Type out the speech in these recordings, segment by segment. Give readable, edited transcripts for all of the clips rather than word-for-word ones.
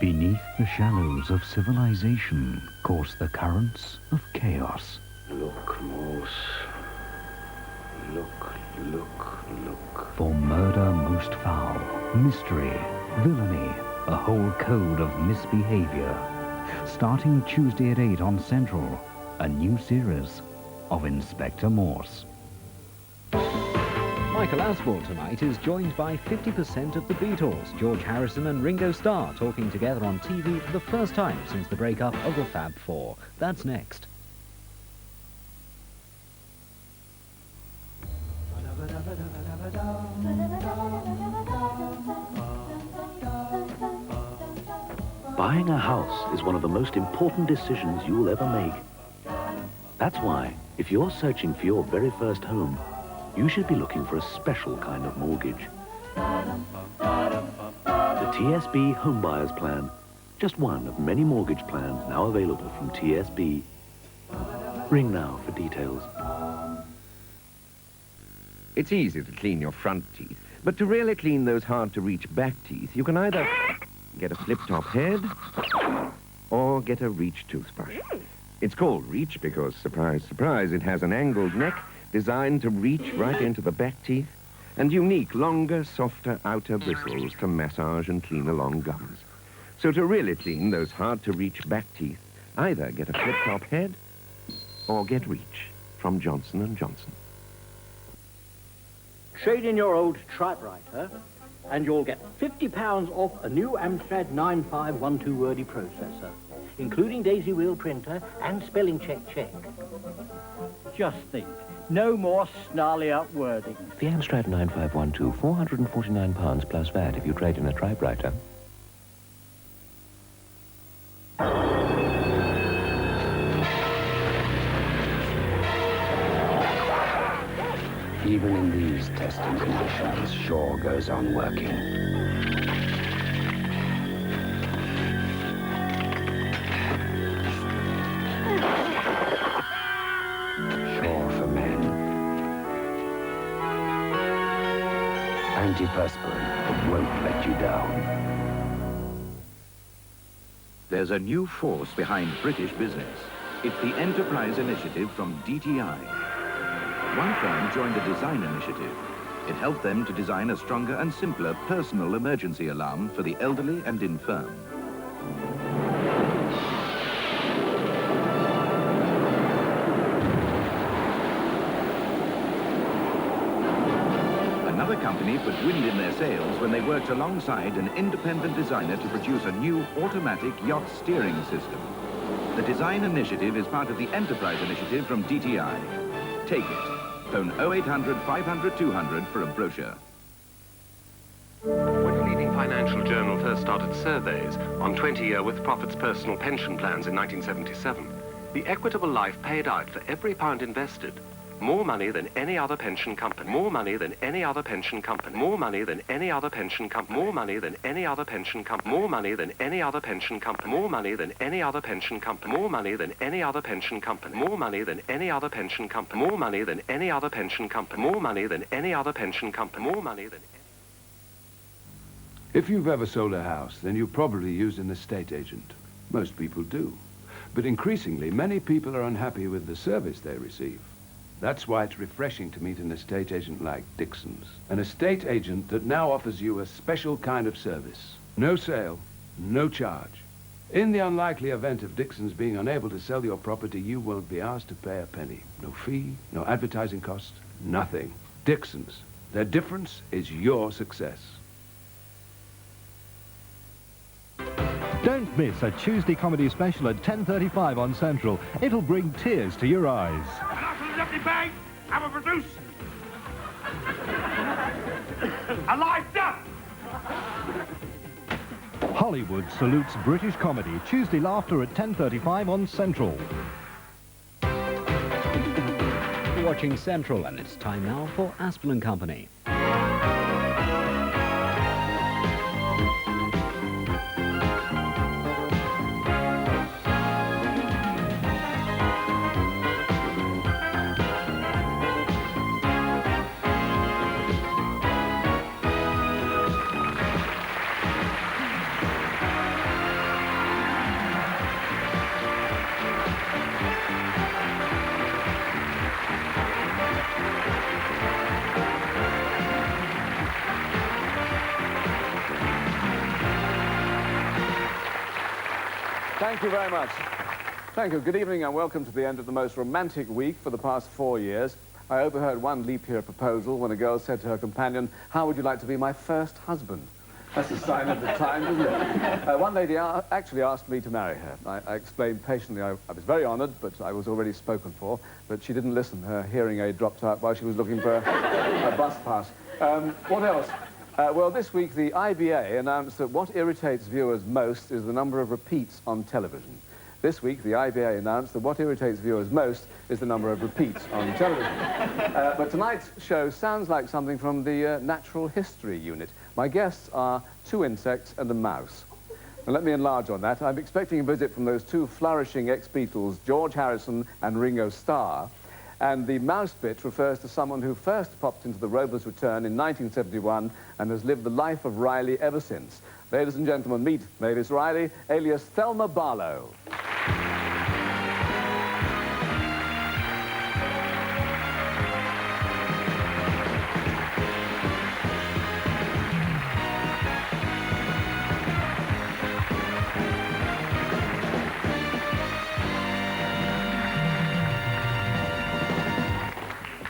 Beneath the shallows of civilization course the currents of chaos. Look, Morse. Look. For murder most foul, mystery, villainy, a whole code of misbehavior. Starting Tuesday at 8 on Central, a new series of Inspector Morse. Michael Aspel tonight is joined by 50% of the Beatles, George Harrison and Ringo Starr, talking together on TV for the first time since the breakup of the Fab Four. That's next. Buying a house is one of the most important decisions you'll ever make. That's why, if you're searching for your very first home, you should be looking for a special kind of mortgage. The TSB Home Buyers Plan, just one of many mortgage plans now available from TSB. Ring now for details. It's easy to clean your front teeth, but to really clean those hard-to-reach back teeth, you can either get a flip-top head or get a Reach toothbrush. It's called Reach because, surprise, surprise, it has an angled neck designed to reach right into the back teeth and unique, longer, softer outer bristles to massage and clean along gums. So to really clean those hard-to-reach back teeth, either get a flip-top head or get Reach from Johnson & Johnson. Trade in your old typewriter and you'll get £50 off a new Amcrap 9512 wordy processor, including daisy wheel printer and spelling check. Just think, no more snarly up wording. The Amstrad 9512, £449 plus VAT if you trade in a typewriter. Even in these testing conditions, Shaw goes on working. Shaw for men. Antiperspirant that won't let you down. There's a new force behind British business. It's the Enterprise Initiative from DTI. One firm joined the design initiative. It helped them to design a stronger and simpler personal emergency alarm for the elderly and infirm. Another company put wind in their sails when they worked alongside an independent designer to produce a new automatic yacht steering system. The design initiative is part of the Enterprise Initiative from DTI. Take it. Phone 0800 500 200 for a brochure. When a leading financial journal first started surveys on 20-year with-profits personal pension plans in 1977, the Equitable Life paid out for every pound invested more money than any other pension company. More money than any other pension company. More money than any other pension company. More money than any other pension company. More money than any other pension company. More money than any other pension company. More money than any other pension company. More money than any other pension company. More money than any other pension company. More money than any other pension company. More money than. If you've ever sold a house, then you probably used an estate agent. Most people do. But increasingly, many people are unhappy with the service they receive. That's why it's refreshing to meet an estate agent like Dixons. An estate agent that now offers you a special kind of service. No sale, no charge. In the unlikely event of Dixons being unable to sell your property, you won't be asked to pay a penny. No fee, no advertising cost, nothing. Dixons. Their difference is your success. Don't miss a Tuesday comedy special at 10:35 on Central. It'll bring tears to your eyes. Bang! I'm a producer. A live duck! Hollywood salutes British comedy. Tuesday laughter at 10:35 on Central. You're watching Central, and it's time now for Aspel and Company. you very much. Thank you. Good evening and welcome to the end of the most romantic week for the past 4 years. I overheard one leap year proposal when a girl said to her companion, "How would you like to be my first husband?" That's a sign of the time, isn't it? One lady actually asked me to marry her. I explained patiently I was very honoured, but I was already spoken for. But she didn't listen. Her hearing aid dropped out while she was looking for a bus pass. What else? Well, this week the IBA announced that what irritates viewers most is the number of repeats on television. This week, the IBA announced that what irritates viewers most is the number of repeats on television. But tonight's show sounds like something from the Natural History Unit. My guests are 2 insects and a mouse. Now, let me enlarge on that. I'm expecting a visit from those 2 flourishing ex-Beatles, George Harrison and Ringo Starr. And the mouse bit refers to someone who first popped into the Rover's Return in 1971 and has lived the life of Riley ever since. Ladies and gentlemen, meet Mavis Riley, alias Thelma Barlow.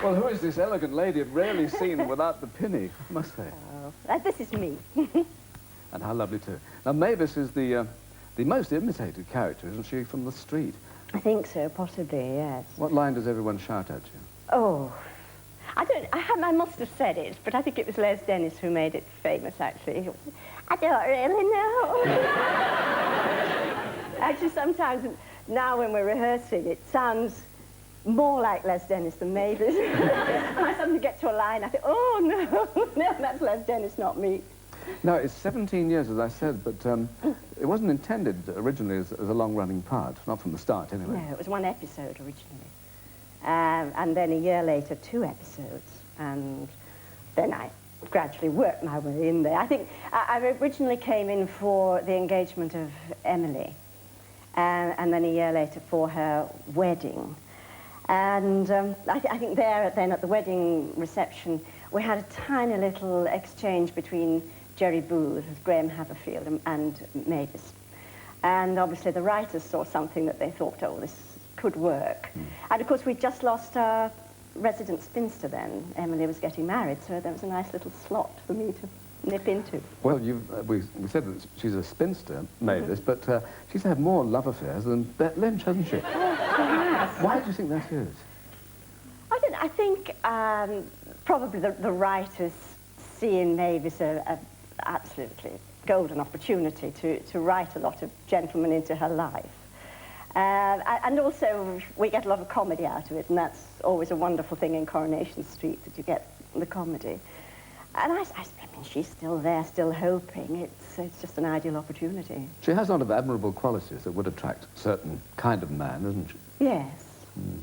Well, who is this elegant lady? Rarely seen without the pinny, I must say. Oh, this is me. And how lovely, too. Now, Mavis is the most imitated character, isn't she, from the street? I think so, possibly, yes. What line does everyone shout at you? Oh, I must have said it, but I think it was Les Dennis who made it famous, actually. I don't really know. Actually, sometimes now when we're rehearsing, it sounds more like Les Dennis than Mavis. I suddenly get to a line, I think, oh, no, that's Les Dennis, not me. No, it's 17 years, as I said, but it wasn't intended originally as a long-running part, not from the start, anyway. No, it was 1 episode originally. And then a year later, 2 episodes. And then I gradually worked my way in there. I think I originally came in for the engagement of Emily, and then a year later for her wedding. And I think there, then at the wedding reception, we had a tiny little exchange between Jerry Booth, Graham Haverfield, and Mavis. And obviously the writers saw something that they thought, oh, this could work. And of course, we'd just lost our resident spinster then. Emily was getting married, so there was a nice little slot for me to nip into. Well, we said that she's a spinster, Mavis, but she's had more love affairs than Bet Lynch, hasn't she? Why do you think that is? I think probably the writers see in Mavis a absolutely golden opportunity to write a lot of gentlemen into her life. And also, we get a lot of comedy out of it, and that's always a wonderful thing in Coronation Street, that you get the comedy. And I mean, she's still there, still hoping. It's just an ideal opportunity. She has a lot of admirable qualities that would attract a certain kind of man, isn't she? Yes.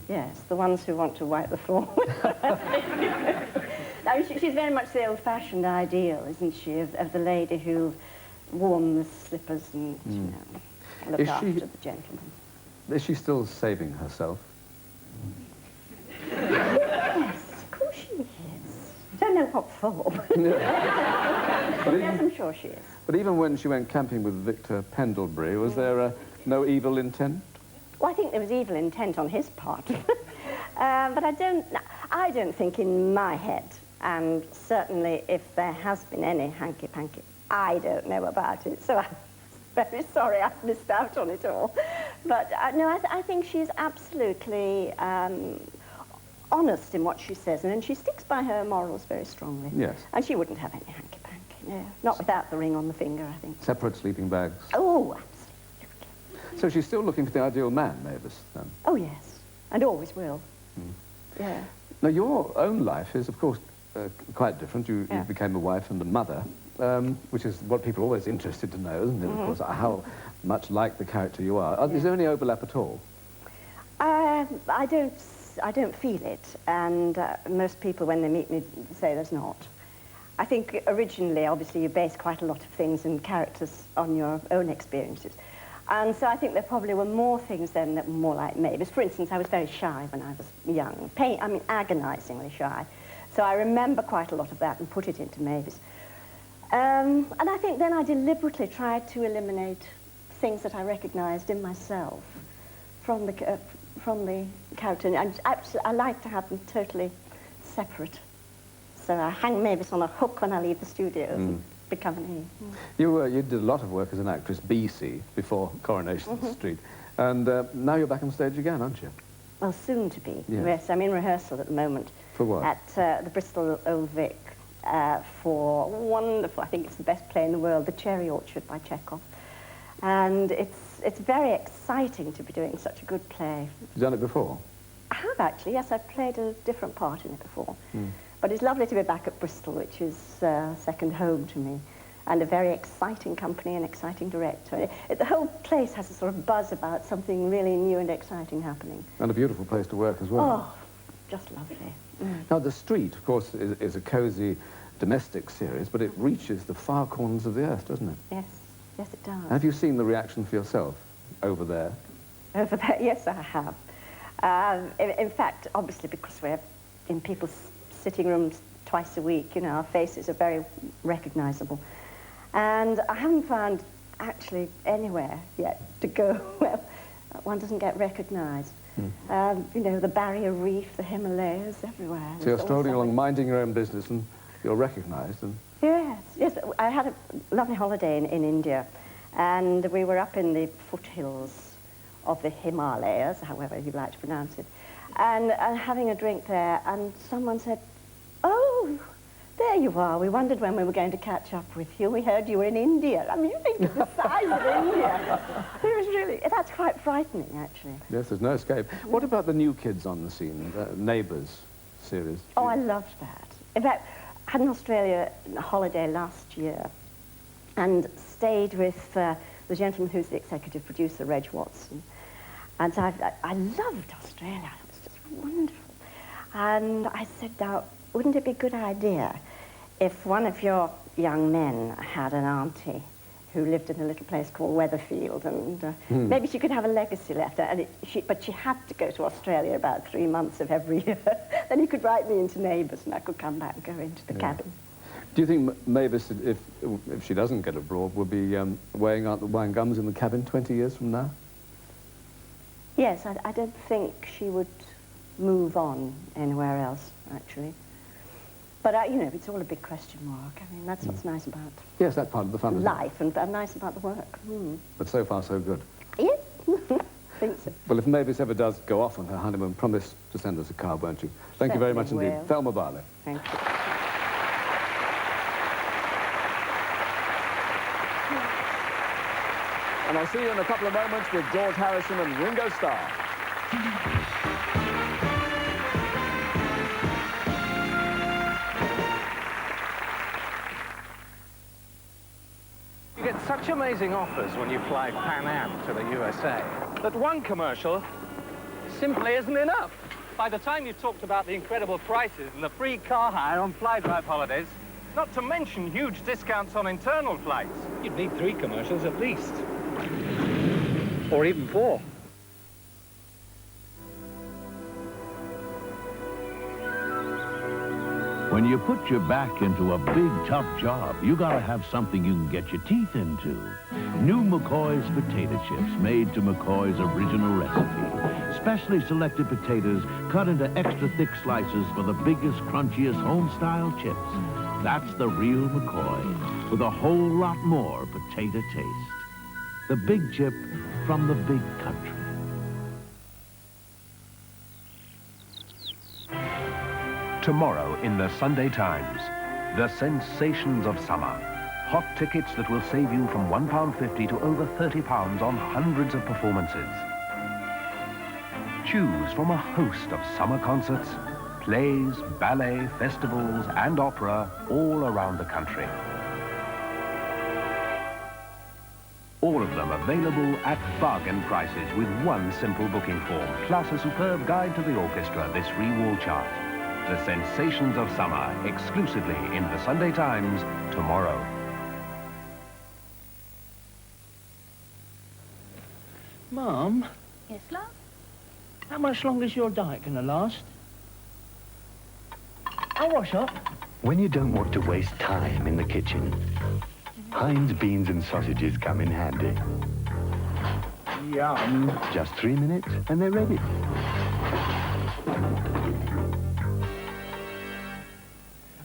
Yes, the ones who want to wipe the floor. I mean, she's very much the old-fashioned ideal, isn't she, of the lady who worn the slippers and, you know, looked after the gentleman. Is she still saving herself? Yes, of course she is. I don't know what for. Yes, I'm sure she is. But even when she went camping with Victor Pendlebury, was there no evil intent? Well, I think there was evil intent on his part. But I don't think in my head, and certainly if there has been any hanky-panky, I don't know about it, so I'm very sorry I missed out on it all. But no, I think she's absolutely honest in what she says, and she sticks by her morals very strongly. Yes. And she wouldn't have any hanky-panky, no. Not without the ring on the finger, I think. Separate sleeping bags? Oh, absolutely. So she's still looking for the ideal man, Mavis, then? Oh, yes. And always will. Yeah. Now, your own life is, of course, quite different. You became a wife and a mother, which is what people are always interested to know, isn't it, of course, how much like the character you are. Is there any overlap at all? I don't feel it, and most people, when they meet me, say there's not. I think originally, obviously, you base quite a lot of things and characters on your own experiences. And so I think there probably were more things then that were more like Mavis. For instance, I was very shy when I was young. Agonisingly shy. So I remember quite a lot of that and put it into Mavis. And I think then I deliberately tried to eliminate things that I recognised in myself from the character. And I like to have them totally separate. So I hang Mavis on a hook when I leave the studios and become an E. You did a lot of work as an actress, BC, before Coronation Street. And now you're back on stage again, aren't you? Well, soon to be. Yes. Yes, I'm in rehearsal at the moment. For what? At the Bristol Old Vic for wonderful, I think it's the best play in the world, The Cherry Orchard by Chekhov. And it's very exciting to be doing such a good play. You've done it before? I have actually, yes, I've played a different part in it before. But it's lovely to be back at Bristol, which is second home to me. And a very exciting company and exciting director. The whole place has a sort of buzz about something really new and exciting happening. And a beautiful place to work as well. Oh, just lovely. Now, The Street, of course, is a cosy domestic series, but it reaches the far corners of the earth, doesn't it? Yes, yes it does. Have you seen the reaction for yourself over there? Over there, yes, I have. In fact, obviously, because we're in people's sitting rooms twice a week, you know, our faces are very recognisable. And I haven't found, actually, anywhere yet to go where one doesn't get recognised. You know, the Barrier Reef, the Himalayas, everywhere. So you're strolling along, minding your own business, and you're recognised. And yes, yes. I had a lovely holiday in India, and we were up in the foothills of the Himalayas, however you like to pronounce it, and having a drink there, and someone said, "Oh, there you are. We wondered when we were going to catch up with you. We heard you were in India." I mean, you think of the size of India. It was really, that's quite frightening, actually. yes, there's no escape. What about the new kids on the scene, the Neighbours series? Oh, I loved that. In fact, I had an Australia holiday last year and stayed with the gentleman who's the executive producer, Reg Watson. And so I loved Australia. It was just wonderful. And I said, now, wouldn't it be a good idea if one of your young men had an auntie who lived in a little place called Weatherfield, and maybe she could have a legacy left, but she had to go to Australia about 3 months of every year. Then he could write me into Neighbours, and I could come back and go into the cabin. Do you think Mavis, if she doesn't get abroad, will be weighing out the wine gums in the cabin 20 years from now? Yes, I don't think she would move on anywhere else, actually. But, you know, it's all a big question mark. I mean, that's what's nice about Yes, that's part of the fun, isn't it? life and nice about the work. But so far, so good. Yes, I think so. Well, if Mavis ever does go off on her honeymoon, promise to send us a card, won't you? Thank you very much Certainly indeed. will. Thelma Barlow. Thank you. And I'll see you in a couple of moments with George Harrison and Ringo Starr. You get such amazing offers when you fly Pan Am to the USA that one commercial simply isn't enough. By the time you've talked about the incredible prices and the free car hire on fly drive holidays, not to mention huge discounts on internal flights, you'd need 3 commercials at least. Or even 4. When you put your back into a big, tough job, you gotta have something you can get your teeth into. New McCoy's potato chips, made to McCoy's original recipe. Specially selected potatoes cut into extra thick slices for the biggest, crunchiest home-style chips. That's the real McCoy, with a whole lot more potato taste. The big chip from the big country. Tomorrow in the Sunday Times, the sensations of summer. Hot tickets that will save you from £1.50 to over £30 on hundreds of performances. Choose from a host of summer concerts, plays, ballet, festivals and opera all around the country. All of them available at bargain prices with one simple booking form, plus a superb guide to the orchestra, this free wall chart. The sensations of summer, exclusively in the Sunday Times tomorrow. Mum? Yes, love? How much longer is your diet going to last? I'll wash up. When you don't want to waste time in the kitchen, Heinz beans and sausages come in handy. Yum. Just 3 minutes and they're ready.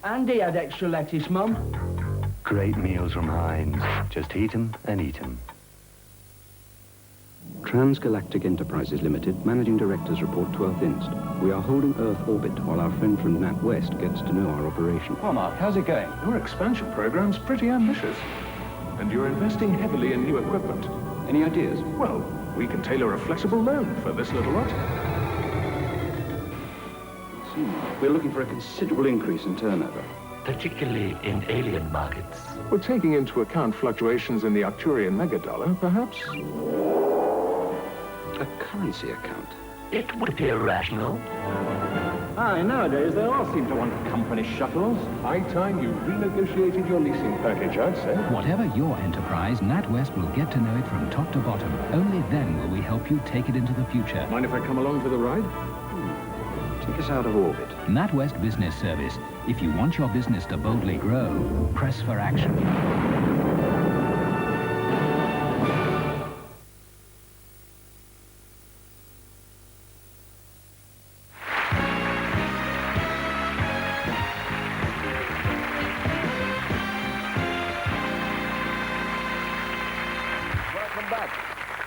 Andy had extra lettuce, Mum. Great meals from Heinz. Just heat 'em and eat 'em. Transgalactic Enterprises Limited, Managing Director's Report 12th Inst. We are holding Earth orbit while our friend from NatWest gets to know our operation. Well, Mark, how's it going? Your expansion program's pretty ambitious. And you're investing heavily in new equipment. Any ideas? Well, we can tailor a flexible loan for this little lot. We're looking for a considerable increase in turnover. Particularly in alien markets. Well, taking into account fluctuations in the Arcturian megadollar, perhaps? A currency account. It would appear rational. Aye, nowadays they all seem to want company shuttles. High time you renegotiated your leasing package, I'd say. Whatever your enterprise, NatWest will get to know it from top to bottom. Only then will we help you take it into the future. Mind if I come along for the ride? Take us out of orbit. NatWest Business Service. If you want your business to boldly grow, press for action. Welcome back.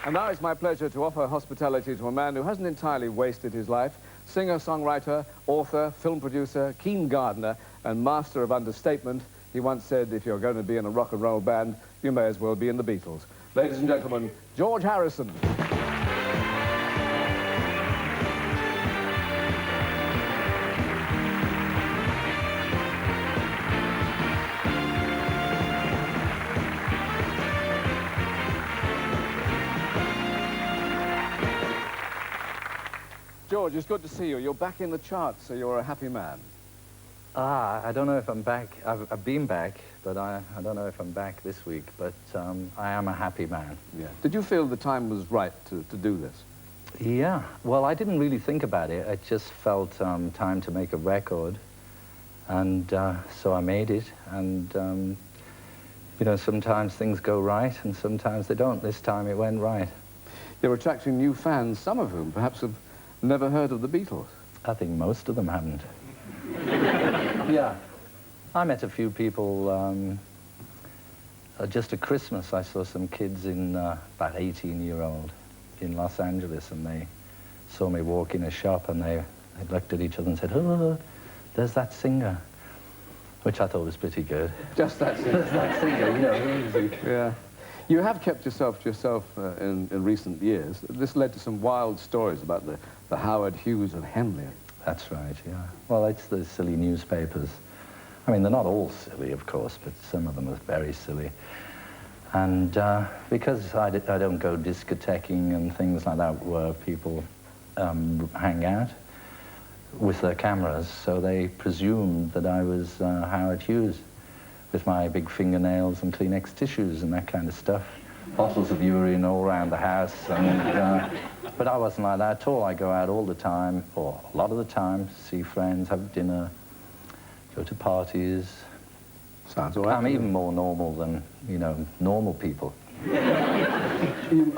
And now it's my pleasure to offer hospitality to a man who hasn't entirely wasted his life. Singer-songwriter, author, film producer, keen gardener, and master of understatement. He once said, if you're going to be in a rock and roll band, you may as well be in the Beatles. Ladies and gentlemen, George Harrison. George, it's good to see you. You're back in the charts, so you're a happy man. I don't know if I'm back. I've been back, but I don't know if I'm back this week. But I am a happy man. Yeah. Did you feel the time was right to do this? Yeah. Well, I didn't really think about it. I just felt time to make a record. And so I made it. And, you know, sometimes things go right and sometimes they don't. This time it went right. You're attracting new fans, some of whom perhaps have never heard of the Beatles. I think most of them haven't. Yeah. I met a few people, just at Christmas I saw some kids in, about 18-year-old in Los Angeles, and they saw me walk in a shop and they looked at each other and said, oh, there's that singer, which I thought was pretty good. Just that singer. That singer, you know. Yeah. You have kept yourself to yourself in recent years. This led to some wild stories about the Howard Hughes of Henley. That's right, yeah. Well, it's the silly newspapers. I mean, they're not all silly, of course, but some of them are very silly. And because I don't go discothequing and things like that where people hang out with their cameras, so they presumed that I was Howard Hughes with my big fingernails and Kleenex tissues and that kind of stuff. Bottles of urine all around the house. And, but I wasn't like that at all. I go out all the time, or a lot of the time, see friends, have dinner, go to parties. Sounds all right. I'm even more normal than, you know, normal people.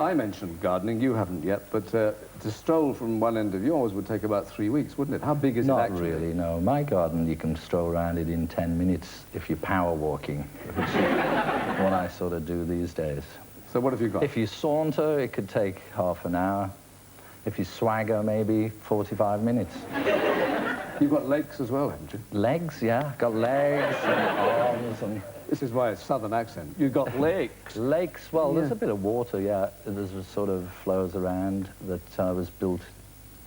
I mentioned gardening, you haven't yet, but to stroll from one end of yours would take about 3 weeks, wouldn't it? How big is it actually? Not really, no. My garden, you can stroll around it in 10 minutes if you're power walking, which is what I sort of do these days. So what have you got? If you saunter, it could take half an hour. If you swagger, maybe 45 minutes. You've got legs as well, haven't you? Legs, yeah. Got legs and arms and... This is why it's southern accent. You've got legs. Legs, well, Yeah. there's a bit of water, yeah. There's a sort of flows around that was built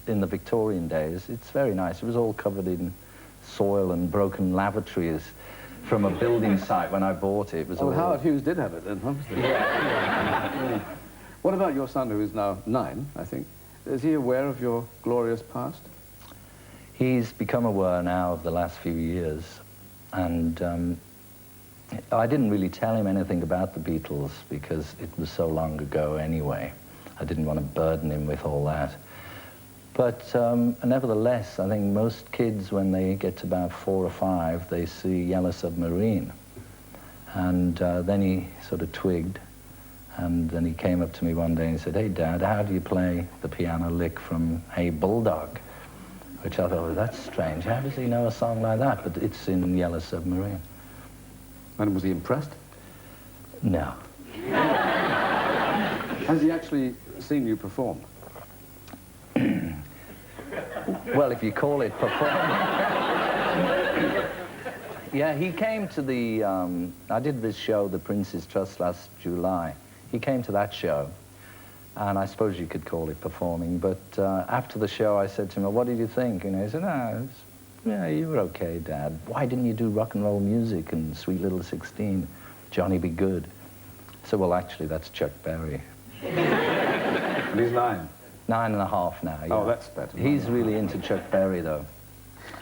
in the Victorian days. It's very nice. It was all covered in soil and broken lavatories from a building site when I bought it. It was all... Howard Hughes did have it then, obviously. Yeah. What about your son, who is now 9, I think? Is he aware of your glorious past? He's become aware now of the last few years, and I didn't really tell him anything about the Beatles because it was so long ago anyway. I didn't want to burden him with all that. But nevertheless, I think most kids, when they get to about 4 or 5, they see Yellow Submarine. And then he sort of twigged, And then he came up to me one day and said, "Hey, Dad, how do you play the piano lick from Hey Bulldog?" Which I thought, well, that's strange. How does he know a song like that? But it's in Yellow Submarine. And was he impressed? No. Has he actually seen you perform? Well, if you call it performing. Yeah, he came to the, I did this show, The Prince's Trust, last July. He came to that show, and I suppose you could call it performing, but after the show I said to him, well, what did you think? And he said, yeah, you were okay, Dad. Why didn't you do rock and roll music and Sweet Little 16? Johnny Be Good. I said, well, actually, that's Chuck Berry. And he's 9? 9.5 now, yeah. Oh, that's better. He's really into Chuck Berry, though,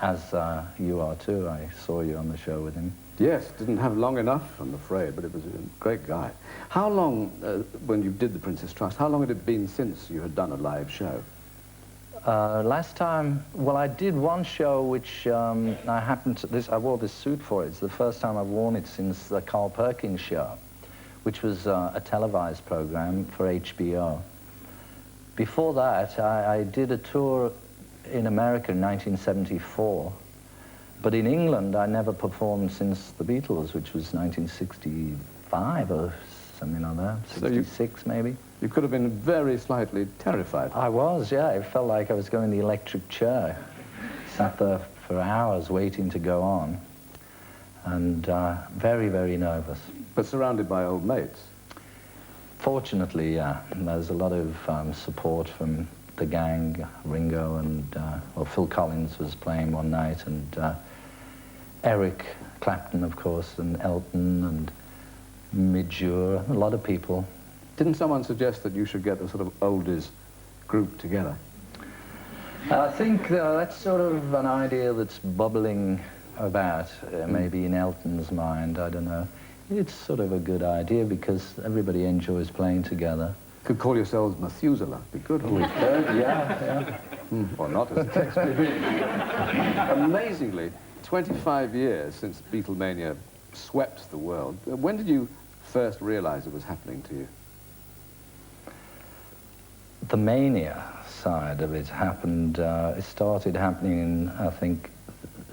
as you are, too. I saw you on the show with him. Yes, didn't have long enough, I'm afraid, but it was a great guy. How long, when you did the Prince's Trust, how long had it been since you had done a live show? Last time, well, I did one show which I happened to, I wore this suit for it. It's the first time I've worn it since the Carl Perkins show, which was a televised program for HBO. Before that, I did a tour in America in 1974. But in England, I never performed since the Beatles, which was 1965 or something like that, 66 maybe. You could have been very slightly terrified. I was, yeah. It felt like I was going in the electric chair. Sat there for hours waiting to go on, and very, very nervous. But surrounded by old mates? Fortunately, yeah. There's a lot of support from the gang, Ringo, and well, Phil Collins was playing one night, and Eric Clapton, of course, and Elton, and Midge Ure, a lot of people. Didn't someone suggest that you should get a sort of oldies group together? I think that's sort of an idea that's bubbling about, maybe in Elton's mind, I don't know. It's sort of a good idea because everybody enjoys playing together. Could call yourselves Methuselah, be good. Yeah. Or not, as the case may be. Amazingly, 25 years since Beatlemania swept the world. When did you first realize it was happening to you? The mania side of it happened, it started happening in, I think,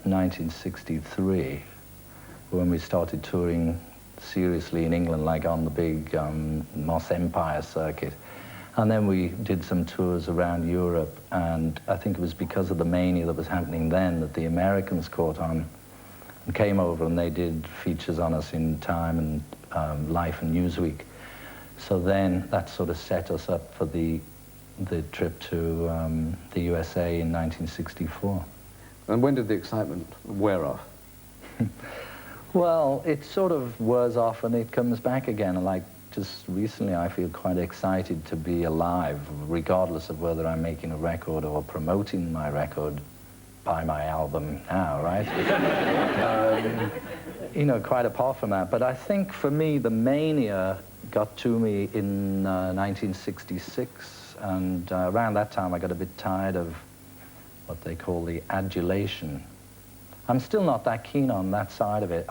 1963, when we started touring seriously in England, like on the big Moss Empire circuit. And then we did some tours around Europe, and I think it was because of the mania that was happening then that the Americans caught on and came over, and they did features on us in Time and Life and Newsweek. So then that sort of set us up for the trip to the USA in 1964. And when did the excitement wear off? Well, it sort of wears off and it comes back again. Like just recently, I feel quite excited to be alive, regardless of whether I'm making a record or promoting my record. Buy my album now, right? You know, quite apart from that. But I think for me, the mania got to me in 1966, and around that time I got a bit tired of what they call the adulation. I'm still not that keen on that side of it.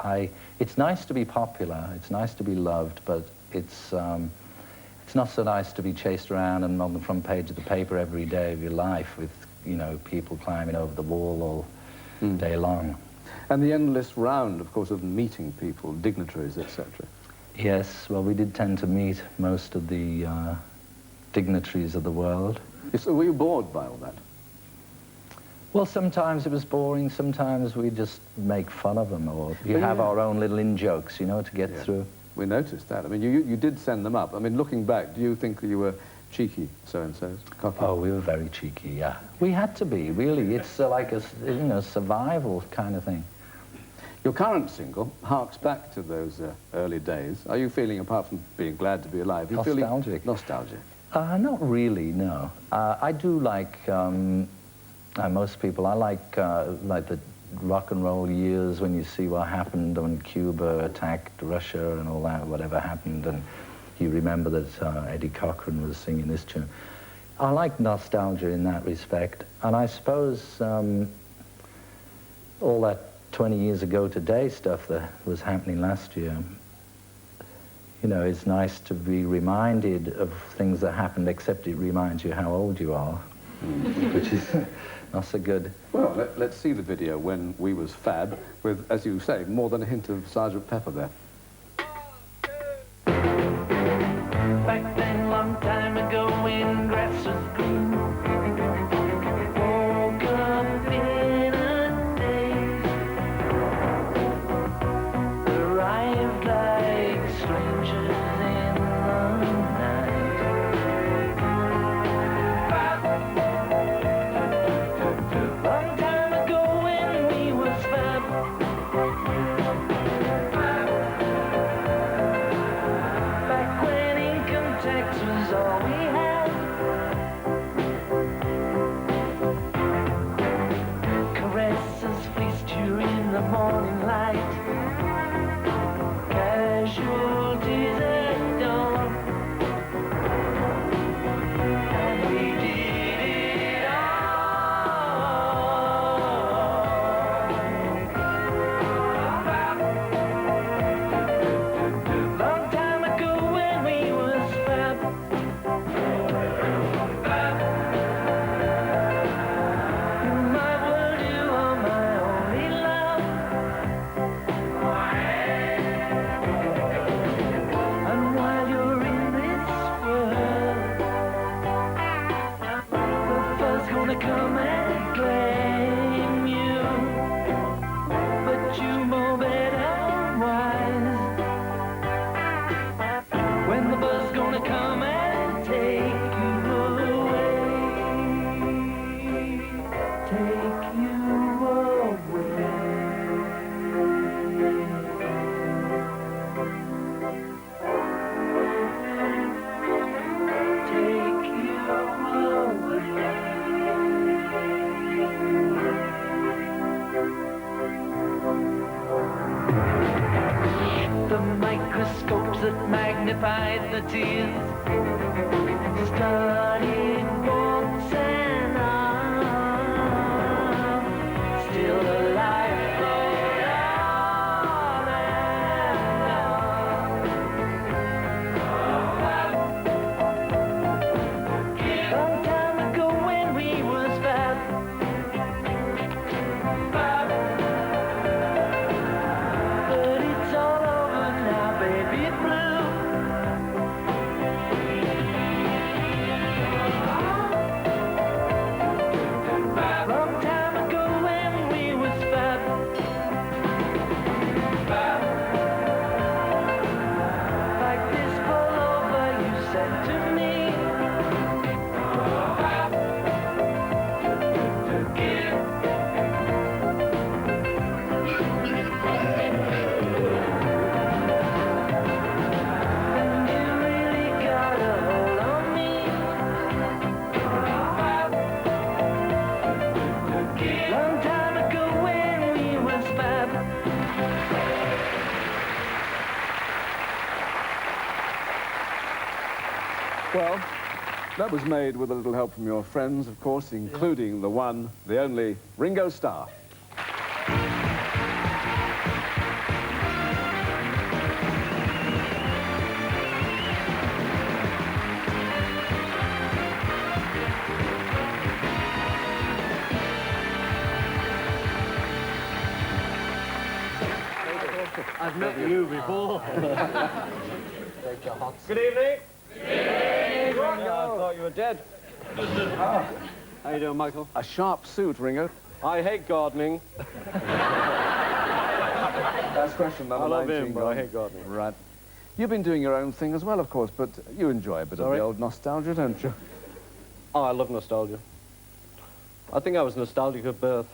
It's nice to be popular, it's nice to be loved, but it's not so nice to be chased around and on the front page of the paper every day of your life with, you know, people climbing over the wall all day long. And the endless round, of course, of meeting people, dignitaries, etc. Yes, well, we did tend to meet most of the dignitaries of the world. So were you bored by all that? Well, sometimes it was boring, sometimes we just make fun of them, or you have our own little in-jokes, you know, to get through. We noticed that. I mean, you did send them up. I mean, looking back, do you think that you were cheeky, so-and-so's? Oh, we were very cheeky, yeah. We had to be, really. It's like a, you know, survival kind of thing. Your current single harks back to those early days. Are you feeling, apart from being glad to be alive, you nostalgic? Nostalgic? Not really, no. I do like... most people, I like the rock and roll years when you see what happened when Cuba attacked Russia and all that, whatever happened, and you remember that Eddie Cochran was singing this tune. I like nostalgia in that respect, and I suppose all that 20 years ago today stuff that was happening last year, you know, it's nice to be reminded of things that happened, except it reminds you how old you are, which is not so good. Well, let's see the video when we was fab, with, as you say, more than a hint of Sergeant Pepper there. Back then, long time ago, when grass was green, woke up in a daze, arrived like strangers in the night. Long time ago, when we was fab, back when income tax was all we had. Caresses fleeced you in the morning light. Casualties at dawn. And we did it all. Long time ago when we was fab. You're my world, you are my only love. And while you're in this world, the first gonna come and claim you. But you know better wise. When the bus gonna come and take you away, take you away. Take you away. The microscopes that magnified the tears started once and on, still alive for on and on. Long time ago when we was fab, but it's all over now, baby blue. Long time ago when we was fab, like this pullover you sent to me. And you really got a hold on me. Long time ago when we was fab. Well, that was made with a little help from your friends, of course, including the one, the only Ringo Starr. I've met you before. Good evening. I thought you were dead. How you doing, Michael? A sharp suit, Ringo. I hate gardening. That's question number 19. I love him, but I hate gardening. Right. You've been doing your own thing as well, of course, but you enjoy a bit of the old nostalgia, don't you? Oh, I love nostalgia. I think I was nostalgic at birth.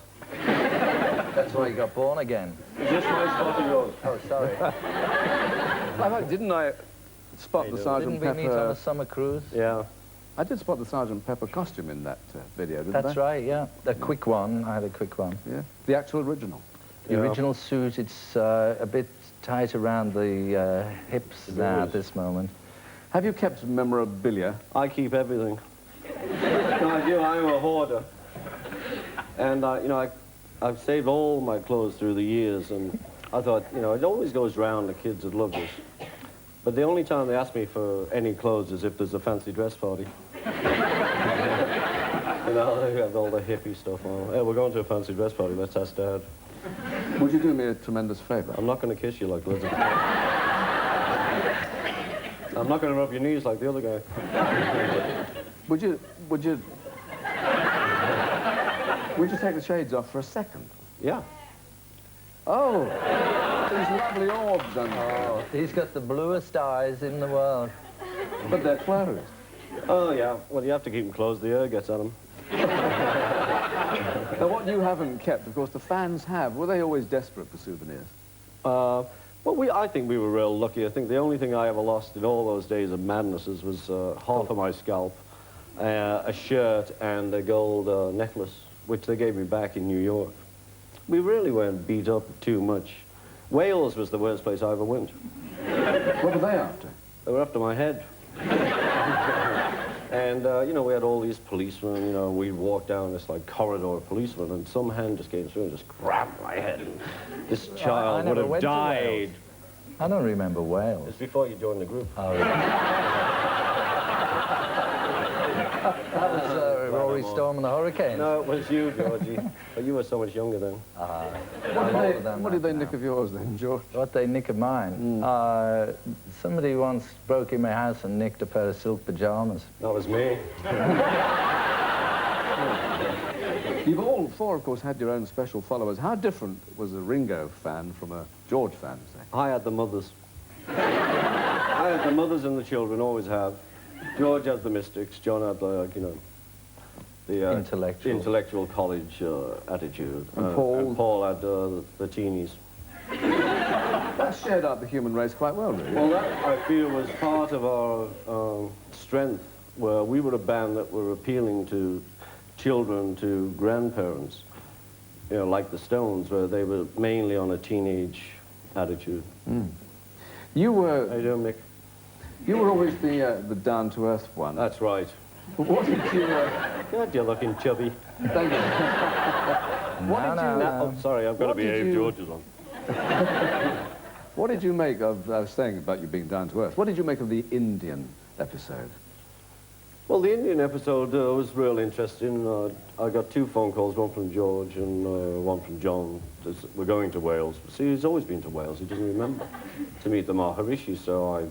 That's why you got born again. Is this my spot of yours? Oh, sorry. Didn't I spot the Sergeant Didn't Pepper... we meet on a summer cruise? Yeah. I did spot the Sergeant Pepper costume in that video, didn't I? That's right, yeah. A quick one. I had a quick one. Yeah. The actual original. The original suit, it's a bit tight around the hips now at this moment. Have you kept memorabilia? I keep everything. Like you, I'm a hoarder. And, you know, I've saved all my clothes through the years, and I thought, you know, it always goes round, the kids would love this. But the only time they ask me for any clothes is if there's a fancy dress party. You know, they have all the hippie stuff on. Hey, we're going to a fancy dress party, let's ask Dad. Would you do me a tremendous favour? I'm not going to kiss you like Elizabeth. I'm not going to rub your knees like the other guy. Would you take the shades off for a second? Yeah. Oh, these lovely orbs. Oh, he's got the bluest eyes in the world. But they're closed. Oh, yeah. Well, you have to keep them closed. The air gets at them. Now, what you haven't kept, of course, the fans have. Were they always desperate for souvenirs? Well, I think we were real lucky. I think the only thing I ever lost in all those days of madnesses was half of my scalp, a shirt, and a gold necklace, which they gave me back in New York. We really weren't beat up too much. Wales was the worst place I ever went. What were they after? They were after my head. And, you know, we had all these policemen, you know, we'd walk down this, like, corridor of policemen, and some hand just came through and just grabbed my head. And this child would have died. I don't remember Wales. It's before you joined the group. Oh, yeah. That was Rory Storm and the Hurricanes. No, it was you, Georgie. But you were so much younger then. What did they nick of yours then, George? What they nick of mine? Somebody once broke in my house and nicked a pair of silk pajamas. That was me. You've all four, of course, had your own special followers. How different was a Ringo fan from a George fan, say? I had the mothers. I had the mothers and the children, always have. George had the mystics, John had the, you know, the intellectual college attitude. And Paul had the teenies. That shared out the human race quite well, really. Well, that, I feel, was part of our strength, where we were a band that were appealing to children, to grandparents, you know, like the Stones, where they were mainly on a teenage attitude. You were... How you doing, Mick? You were always the down-to-earth one. That's right. What did you... God, you're looking chubby. Thank you. Oh, sorry, I've got to behave. George is on. What did you make of... I was saying about you being down-to-earth. What did you make of the Indian episode? Well, the Indian episode was real interesting. I got 2 phone calls, one from George and one from John. We're going to Wales. See, he's always been to Wales. He doesn't remember. To meet the Maharishi, so I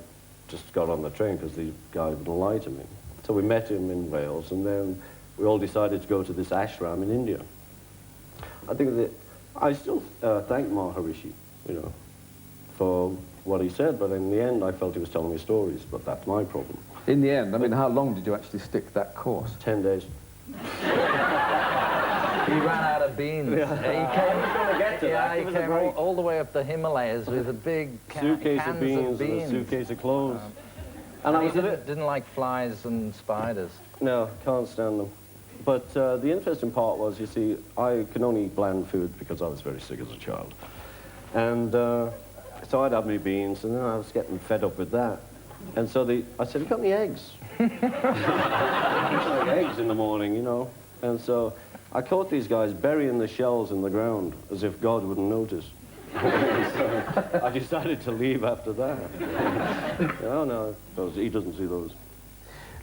just got on the train because the guy wouldn't lie to me. So we met him in Wales, and then we all decided to go to this ashram in India. I think that I still thank Maharishi, you know, for what he said, but in the end I felt he was telling me stories, but that's my problem. In the end, I mean, how long did you actually stick that course? 10 days. He ran out of beans. Yeah. He came all the way up the Himalayas with a big suitcase of beans and a suitcase of clothes. And I didn't like flies and spiders. No, can't stand them. But the interesting part was, you see, I can only eat bland food because I was very sick as a child. And so I'd have my beans, and then I was getting fed up with that. And so I said, you got any eggs? Like eggs in the morning, you know. And so I caught these guys burying the shells in the ground as if God wouldn't notice. So I decided to leave after that. Oh, no, he doesn't see those.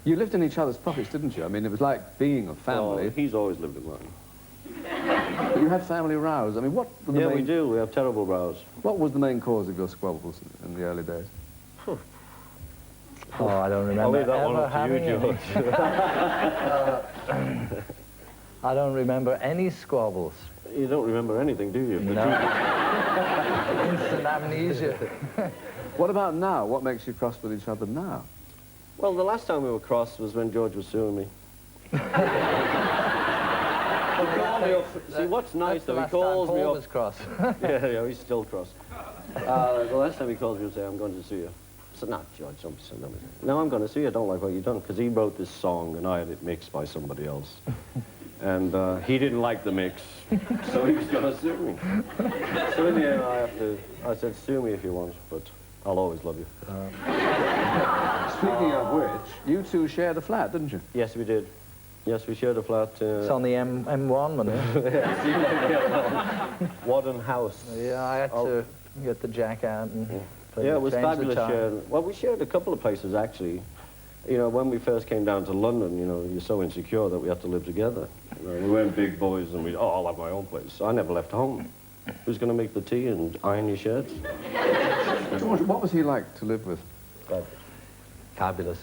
You lived in each other's pockets, didn't you? I mean, it was like being a family. Oh, he's always lived in mine. But you had family rows. I mean, what were the main... we do. We have terrible rows. What was the main cause of your squabbles in the early days? Oh, I don't remember. I'll leave that one ever up to you, George. I don't remember any squabbles. You don't remember anything, do you? No. Instant amnesia. What about now? What makes you cross with each other now? Well, the last time we were cross was when George was suing me. See, what's nice, though, he calls me up. Was cross. yeah, he's still cross. The last time he calls me and said, I'm going to sue you. I said, no, George, don't be so dumb. No, I'm going to sue you. I don't like what you've done. Because he wrote this song, and I had it mixed by somebody else. And he didn't like the mix, so he was going to sue me. So in the end, I said, sue me if you want, but I'll always love you. Speaking of which, you two shared a flat, didn't you? Yes, we did. Yes, we shared a flat. It's on the M1, wasn't it? Wadden House. Yeah, I had to get the jack out and Yeah, it was Change the fabulous time. sharing. Well, we shared a couple of places, actually. You know, when we first came down to London, you know, you're so insecure that we had to live together. You know, we weren't big boys and I'll have my own place. I never left home. Who's going to make the tea and iron your shirts? George, what was he like to live with? Fabulous.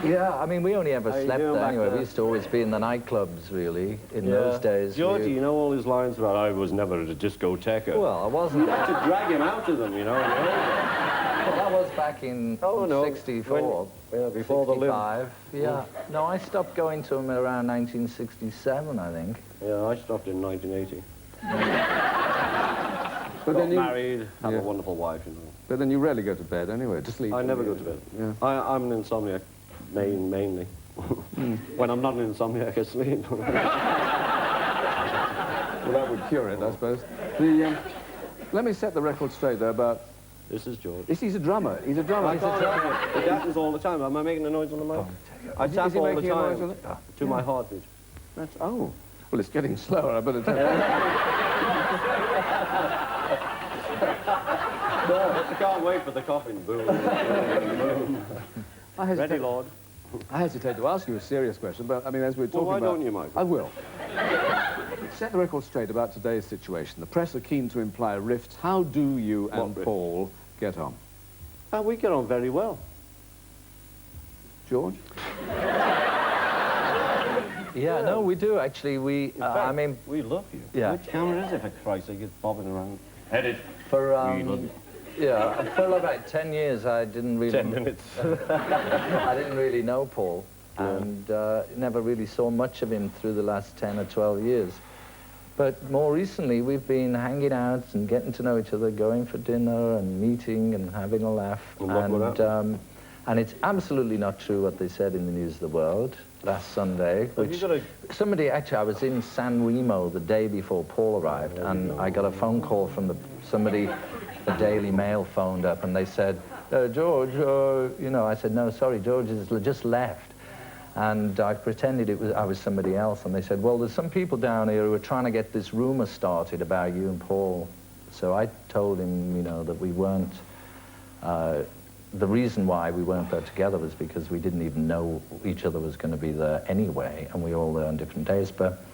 Yeah, I mean, we only ever slept there anyway. We used to always be in the nightclubs, really, in those days. Georgie, you know all his lines about I was never a discothequer. Well, I wasn't. You had to drag him out of them, you know. Well, that was back in 64. Yeah, before 65. Yeah. No, I stopped going to him around 1967, I think. Yeah, I stopped in 1980. But then you married, have a wonderful wife, you know. But then you rarely go to bed anyway, to sleep. I never go to bed. Yeah. I'm an insomniac, mainly. When I'm not an insomniac, I sleep. Well, that would cure it, I suppose. Let me set the record straight, though, about... This is George. He's a drummer. He's a drummer. It happens all the time. Am I making a noise on the mic? I Is tap he all the making a noise on time it? to my heartbeat. That's... Oh. Well, it's getting slower. I better tell you. I can't wait for the coffin. Boom, boom, boom. Ready, Lord. I hesitate to ask you a serious question, but, I mean, as we're talking why about... don't you, Michael? I will. Set the record straight about today's situation. The press are keen to imply rifts. How do you and Paul get on? We get on very well. George? Yeah, no, we do, actually. We, I mean... We love you. Yeah. Which camera is it, for Christ's sake? It's bobbing around. Edit. For, We love you. yeah, for about 10 years, I didn't really... 10 minutes. I didn't really know Paul, and never really saw much of him through the last 10 or 12 years. But more recently, we've been hanging out and getting to know each other, going for dinner and meeting and having a laugh. And it's absolutely not true what they said in the News of the World last Sunday. Which somebody, actually, I was in San Remo the day before Paul arrived, and I got a phone call from somebody, the Daily Mail phoned up, and they said, George, you know, I said, no, sorry, George has just left. And I pretended I was somebody else, and they said, well, there's some people down here who are trying to get this rumor started about you and Paul. So I told him, you know, that we weren't, the reason why we weren't there together was because we didn't even know each other was going to be there anyway, and we were all there on different days. But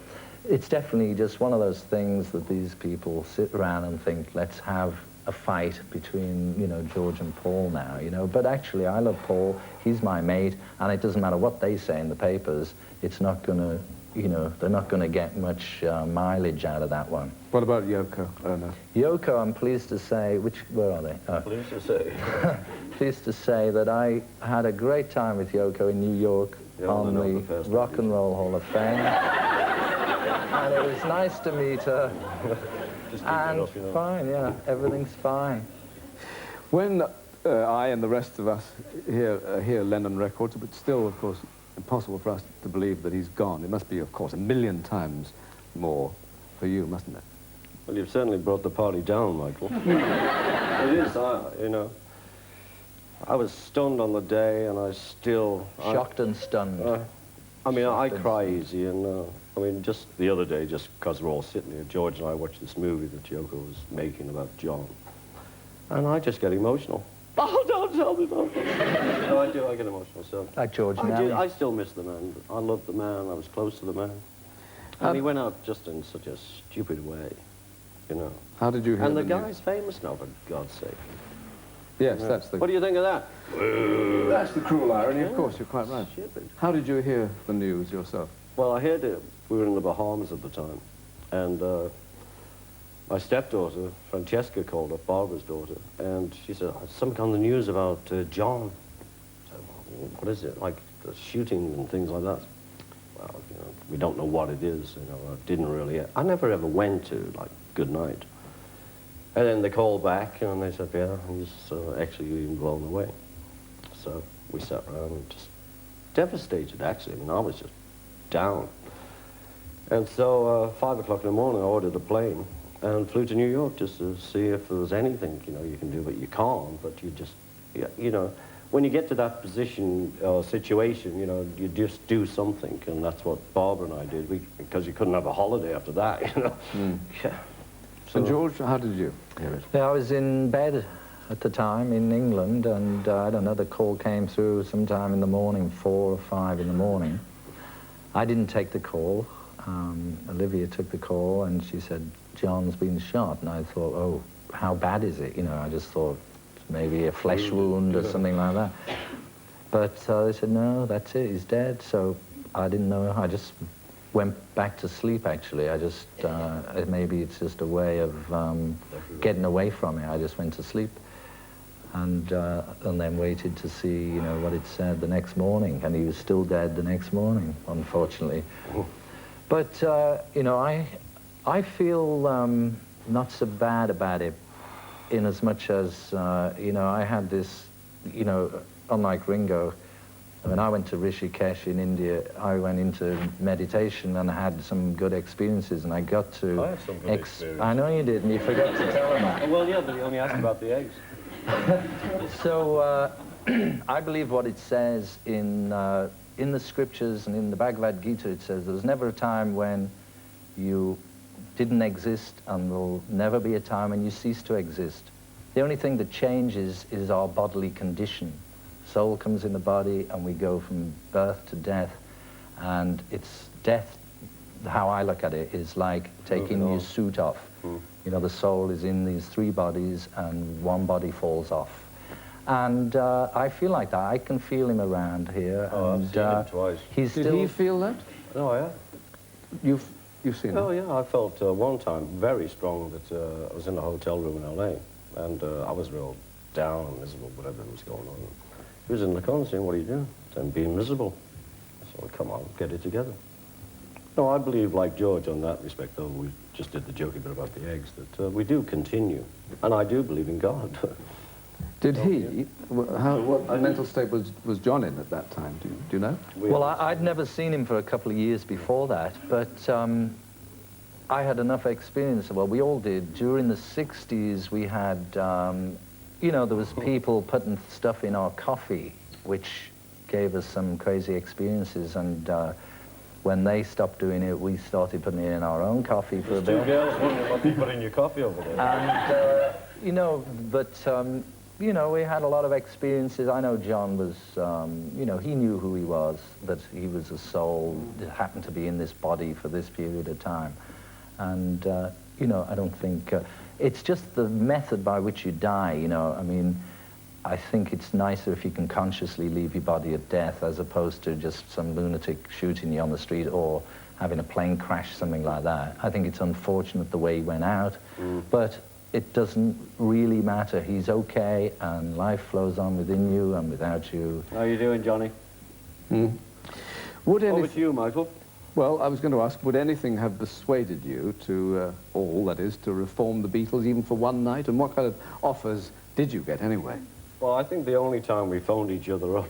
it's definitely just one of those things that these people sit around and think, let's have a fight between, you know, George and Paul now, you know. But actually, I love Paul, he's my mate, and it doesn't matter what they say in the papers, it's not going to, you know, they're not going to get much mileage out of that one. What about Yoko? No. Yoko, I'm pleased to say, where are they? Pleased to say. Pleased to say that I had a great time with Yoko in New York on the Rock and Roll Hall of Fame. And it was nice to meet her. And off, you know. fine, yeah, everything's fine. When I and the rest of us hear Lennon records, but still, of course, impossible for us to believe that he's gone. It must be, of course, 1,000,000 times more for you, mustn't it? Well, you've certainly brought the party down, Michael. It is, you know. I was stunned on the day, and I still... Shocked and stunned. I mean, I cry easy, and I mean, just the other day, just because we're all sitting here, George and I watched this movie that Yoko was making about John, and I just get emotional. Oh, don't tell me, don't. No, I do, I get emotional, so... Like George now. I still miss the man. I loved the man, I was close to the man. And he went out just in such a stupid way, you know. How did you hear And the news? guy's famous now, for God's sake. Yes, Yeah. that's the... What do you think of that? That's the cruel irony, of course, you're quite right. Stupid. How did you hear the news yourself? Well, I heard it. We were in the Bahamas at the time, and my stepdaughter, Francesca, called up, Barbara's daughter, and she said, something on the news about John. I said, well, what is it? Like the shooting and things like that? Well, you know, we don't know what it is, you know, I didn't really... I never ever went to, like, good night. And then they called back, and they said, yeah, he's actually been blown away. So we sat around and just devastated, actually. I mean, I was just down. And so 5 o'clock in the morning, I ordered a plane and flew to New York just to see if there was anything, you know, you can do, but you can't. But you just, you know, when you get to that position or situation, you know, you just do something, and that's what Barbara and I did, because you couldn't have a holiday after that, you know. Yeah. So, George, how did you hear it? Yeah, I was in bed at the time in England, and I don't know, the call came through sometime in the morning, 4 or 5 in the morning. I didn't take the call. Olivia took the call, and she said, John's been shot. And I thought, oh, how bad is it? You know, I just thought maybe a flesh wound or something like that. But they said, no, that's it, he's dead. So I didn't know. I just went back to sleep, actually. I just, maybe it's just a way of getting away from it. I just went to sleep and then waited to see, you know, what it said the next morning. And he was still dead the next morning, unfortunately. But, you know, I feel not so bad about it, in as much as, you know, I had this, you know, unlike Ringo, when I went to Rishikesh in India, I went into meditation and had some good experiences, and I got to... I had some good experiences. I know you did, and you forgot to tell me. Oh, well, yeah, but you only asked about the eggs. So, I believe what it says in the scriptures and in the Bhagavad Gita. It says there's never a time when you didn't exist, and there'll never be a time when you cease to exist. The only thing that changes is our bodily condition. Soul comes in the body, and we go from birth to death, and it's death, how I look at it, is like taking your suit off. You know, the soul is in these 3 bodies, and one body falls off. And I feel like that. I can feel him around here. Oh, and, I've seen him twice. Did he feel that? No, I have. You've seen him? Oh, yeah, I felt one time very strong that I was in a hotel room in L.A., and I was real down and miserable, whatever was going on. He was in the corner saying, what are you doing? I'm being miserable. So, come on, get it together. No, I believe, like George, on that respect, though, we just did the joking bit about the eggs, that we do continue. And I do believe in God. Did he? What mental state was John in at that time? Do you know? Well, I'd never seen him for a couple of years before that, but I had enough experience. Well, we all did. During the 60s, we had, you know, there was people putting stuff in our coffee, which gave us some crazy experiences, and when they stopped doing it, we started putting it in our own coffee for a bit. 2 girls wondering what you put in your coffee over there. And, you know, but, you know, we had a lot of experiences. I know John was, you know, he knew who he was, that he was a soul that happened to be in this body for this period of time. And, you know, I don't think, it's just the method by which you die, you know. I mean, I think it's nicer if you can consciously leave your body at death, as opposed to just some lunatic shooting you on the street or having a plane crash, something like that. I think it's unfortunate the way he went out, but it doesn't really matter. He's okay, and life flows on within you and without you. How are you doing, Johnny? Would Over to you, Michael. Well, I was going to ask, would anything have persuaded you to, all that is, to reform the Beatles even for one night? And what kind of offers did you get anyway? Well, I think the only time we phoned each other up,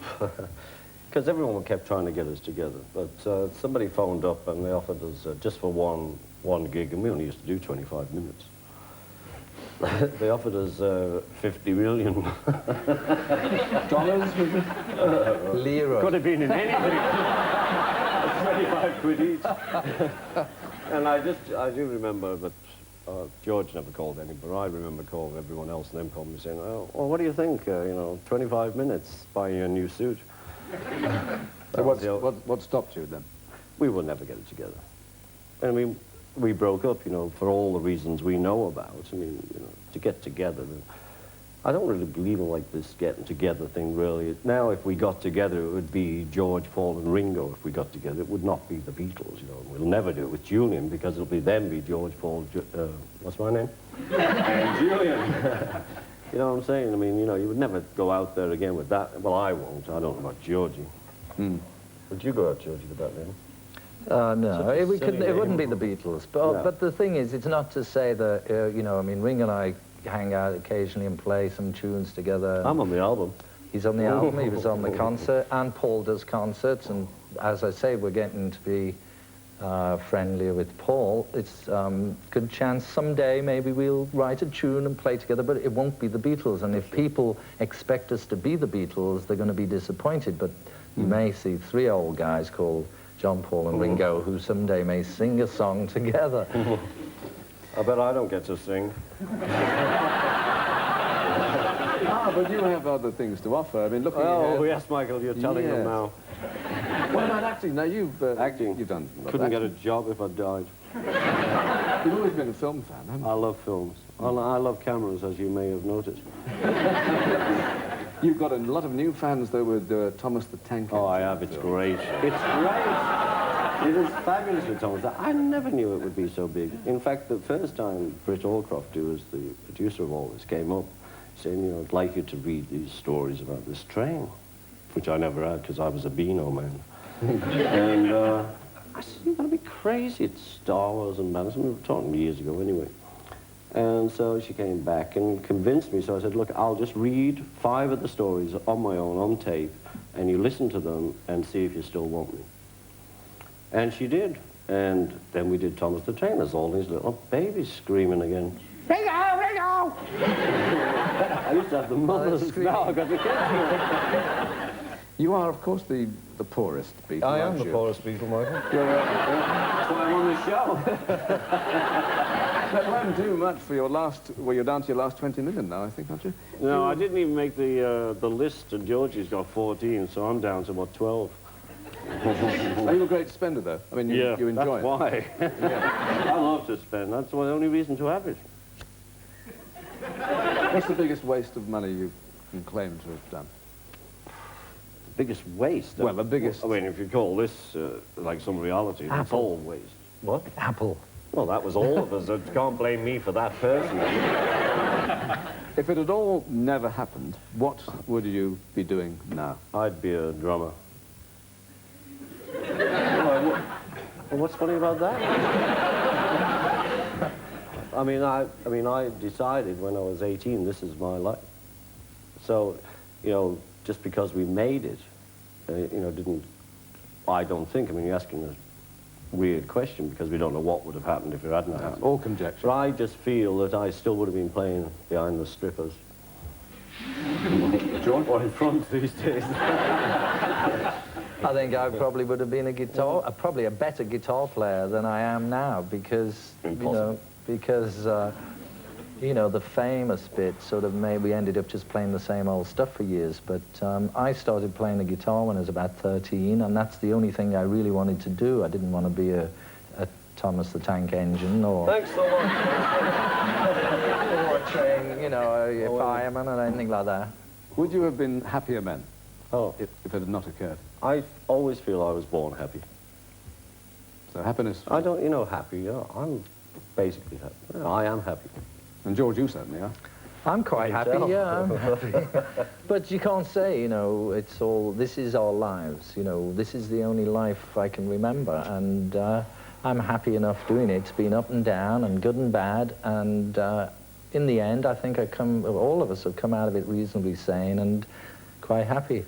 because everyone kept trying to get us together, but somebody phoned up and they offered us just for one gig, and we only used to do 25 minutes. They offered us 50 million. Dollars? Lira. Could have been in anything. 25 quid each. And I do remember that George never called anybody. I remember calling everyone else, and them calling me saying, oh, well, what do you think? You know, 25 minutes, buying you a new suit. So what stopped you then? We will never get it together. I mean, we broke up, you know, for all the reasons we know about. I mean, you know, to get together. I don't really believe in, like, this getting together thing, really. Now, if we got together, it would be George, Paul, and Ringo. If we got together, it would not be the Beatles, you know. We'll never do it with Julian, because it'll be them, be George, Paul, what's my name? And Julian. You know what I'm saying? I mean, you know, you would never go out there again with that. Well, I won't. I don't know about Georgie. Would you go out, Georgie, with that name? No, it wouldn't be the Beatles. But, No. but the thing is, it's not to say that, you know, I mean, Ringo and I hang out occasionally and play some tunes together. I'm on the album. He's on the album, he was on the concert, and Paul does concerts, and as I say, we're getting to be friendlier with Paul. It's good chance someday maybe we'll write a tune and play together, but it won't be the Beatles, and if people expect us to be the Beatles, they're going to be disappointed, but you may see 3 old guys called John, Paul and Ringo who someday may sing a song together. I bet I don't get to sing. No, but you have other things to offer. I mean, looking Oh, ahead... yes, Michael, you're telling them now. What about acting? Now, you've... acting? You've done... Couldn't get a job if I died. You've always been a film fan, haven't you? I love films. I love cameras, as you may have noticed. You've got a lot of new fans, though, with Thomas the Tank Engine. Oh, I have. It's great. It's great. It is fabulous with Thomas. I never knew it would be so big. In fact, the first time Britt Allcroft, who was the producer of all this, came up saying, you know, I'd like you to read these stories about this train, which I never had because I was a Beano man. And I said, you're going to be crazy. It's Star Wars and Madison. We were talking years ago anyway. And so she came back and convinced me. So I said, look, I'll just read 5 of the stories on my own, on tape, and you listen to them and see if you still want me. And she did. And then we did Thomas the Train. There's all these little babies screaming again. Ringo, Ringo! I used to have the mothers. Now I've got the kids. You are, of course, the poorest Beatle. I am the poorest Beatle, Michael. That's why I'm on the show. That won't do much for your last... Well, you're down to your last 20 million now, I think, aren't you? No, I didn't even make the list, and Georgie's got 14, so I'm down to, what, 12? Are you a great spender, though? I mean, you enjoy it. That's why. I love to spend. That's the only reason to have it. What's the biggest waste of money you can claim to have done? The biggest waste? Well, the biggest... I mean, if you call this, like, some reality, that's all waste. What? Apple. Well, that was all of us. You can't blame me for that personally. If it had all never happened, what would you be doing now? I'd be a drummer. Well, what's funny about that? I mean, I decided when I was 18, this is my life. So, you know, just because we made it, you know, I don't think, I mean, you're asking a weird question because we don't know what would have happened if it hadn't happened. All conjecture. But I just feel that I still would have been playing behind the strippers. Or in front these days. I think I probably would have been probably a better guitar player than I am now because, you know, the famous bit sort of we ended up just playing the same old stuff for years. But I started playing the guitar when I was about 13, and that's the only thing I really wanted to do. I didn't want to be a Thomas the Tank Engine or... Thanks so much. or a train, you know, a fireman or anything like that. Would you have been happier men? Oh. If it had not occurred? I always feel I was born happy. So happiness... I don't, you know, happy. Yeah, I'm basically happy. Yeah, I am happy. And George, you certainly are. I'm quite happy, yeah, I'm happy. But you can't say, you know, this is our lives, you know, this is the only life I can remember, and I'm happy enough doing it. It's been up and down and good and bad, and in the end, I think all of us have come out of it reasonably sane and quite happy.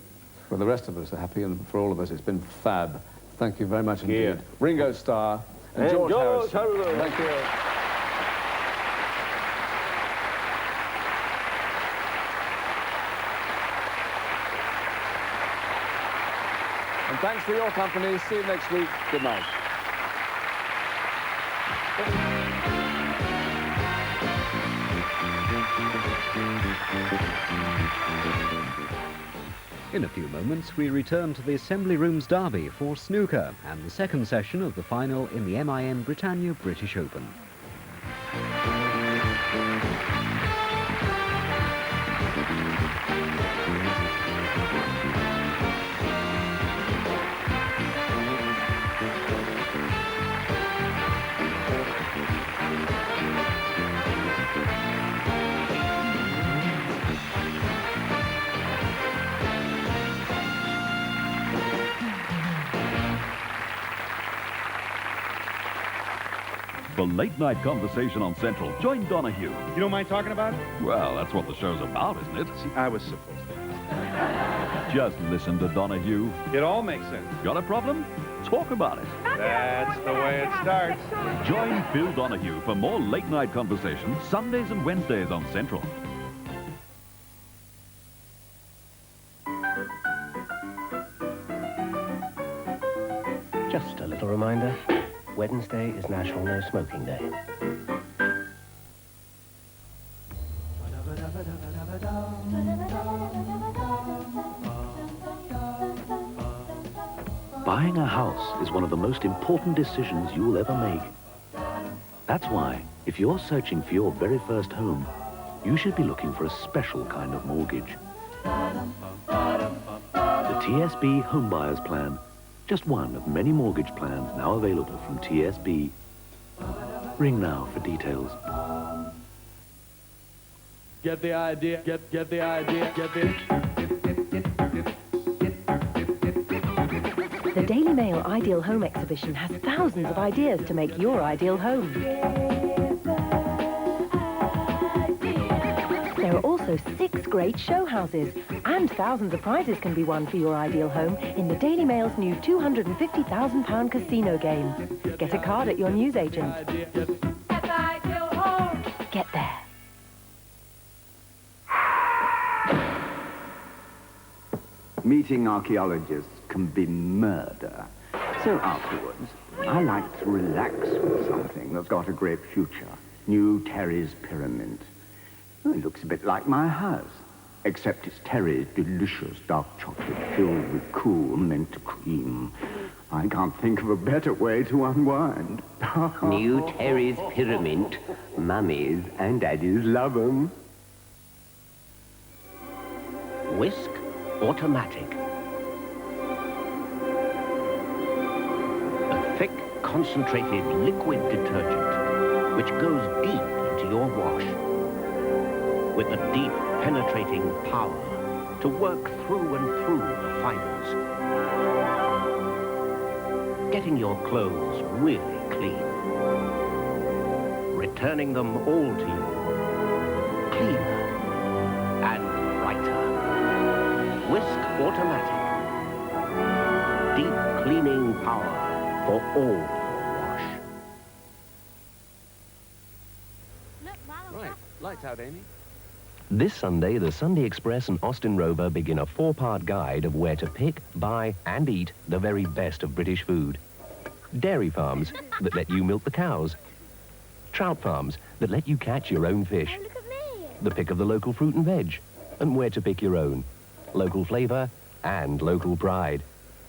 Well, the rest of us are happy, and for all of us, it's been fab. Thank you very much indeed. Ringo Starr and George Harrison. Thank you. And thanks for your company. See you next week. Good night. In a few moments, we return to the Assembly Rooms derby for snooker and the second session of the final in the MIM Britannia British Open. The late-night conversation on Central. Join Donahue. You don't mind talking about it? Well, that's what the show's about, isn't it? See, I was supposed to. Just listen to Donahue. It all makes sense. Got a problem? Talk about it. That's the way it starts. Join Phil Donahue for more late-night conversation Sundays and Wednesdays on Central. Just a little reminder. Wednesday is National No Smoking Day. one of the most important decisions you'll ever make. That's why, if you're searching for your very first home, you should be looking for a special kind of mortgage. The TSB Home Buyers Plan. Just one of many mortgage plans now available from TSB. Ring now for details. Get the idea, get the idea, get the... The Daily Mail Ideal Home Exhibition has thousands of ideas to make your ideal home. There are also 6 great show houses, and thousands of prizes can be won for your ideal home in the Daily Mail's new £250,000 casino game. Get a card at your newsagent. Get there. Meeting archaeologists can be murder. So afterwards, I like to relax with something that's got a great future. New Terry's Pyramint. Oh, it looks a bit like my house, except it's Terry's delicious dark chocolate filled with cool mint cream. I can't think of a better way to unwind. New Terry's Pyramint. Mummies and Daddies love 'em. Wisk Automatic. A thick, concentrated liquid detergent which goes deep into your wash with a deep, penetrating power to work through and through the fibers, getting your clothes really clean, returning them all to you, cleaner and brighter. Wisk Automatic. Deep cleaning power for all your wash. Right, lights out, Amy. This Sunday, the Sunday Express and Austin Rover begin a 4-part guide of where to pick, buy and eat the very best of British food. Dairy farms that let you milk the cows. Trout farms that let you catch your own fish. The pick of the local fruit and veg. And where to pick your own. Local flavour and local pride.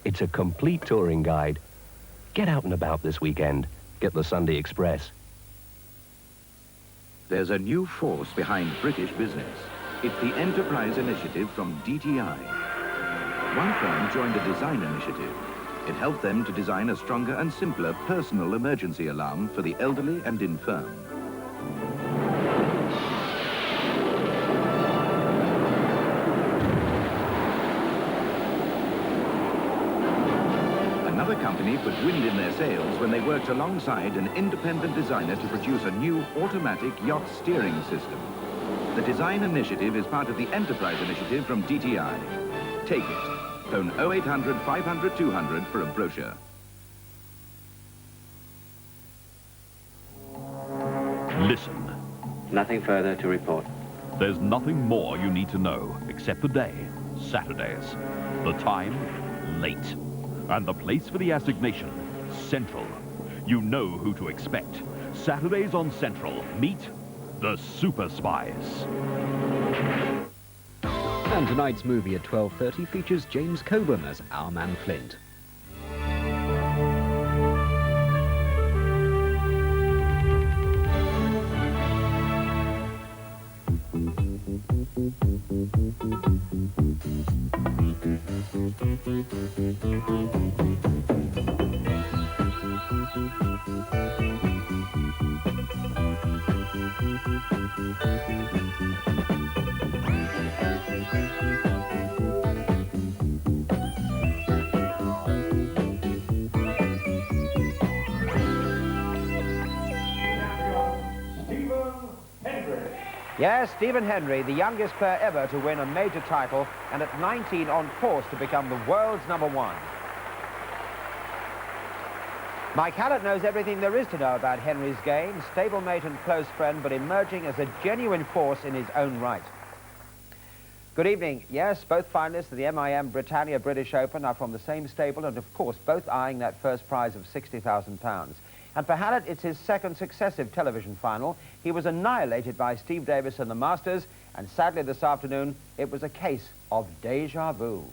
It's a complete touring guide. Get out and about this weekend. Get the Sunday Express. There's a new force behind British business. It's the Enterprise Initiative from DTI. One firm joined a design initiative. It helped them to design a stronger and simpler personal emergency alarm for the elderly and infirm. Another company put wind in their sails when they worked alongside an independent designer to produce a new automatic yacht steering system. The design initiative is part of the Enterprise Initiative from DTI. Take it. Phone 0800 500 200 for a brochure. Listen. Nothing further to report. There's nothing more you need to know except the day, Saturdays. The time, late. And the place for the assignation, Central. You know who to expect. Saturdays on Central. Meet the Superspies. And tonight's movie at 12:30 features James Coburn as our man Flint. Yes, Stephen Hendry, the youngest player ever to win a major title, and at 19 on course to become the world's #1. Mike Hallett knows everything there is to know about Henry's game, stablemate and close friend, but emerging as a genuine force in his own right. Good evening. Yes, both finalists of the MIM Britannia British Open are from the same stable and, of course, both eyeing that first prize of £60,000. And for Hallett, it's his second successive television final. He was annihilated by Steve Davis in the Masters, and sadly this afternoon, it was a case of déjà vu.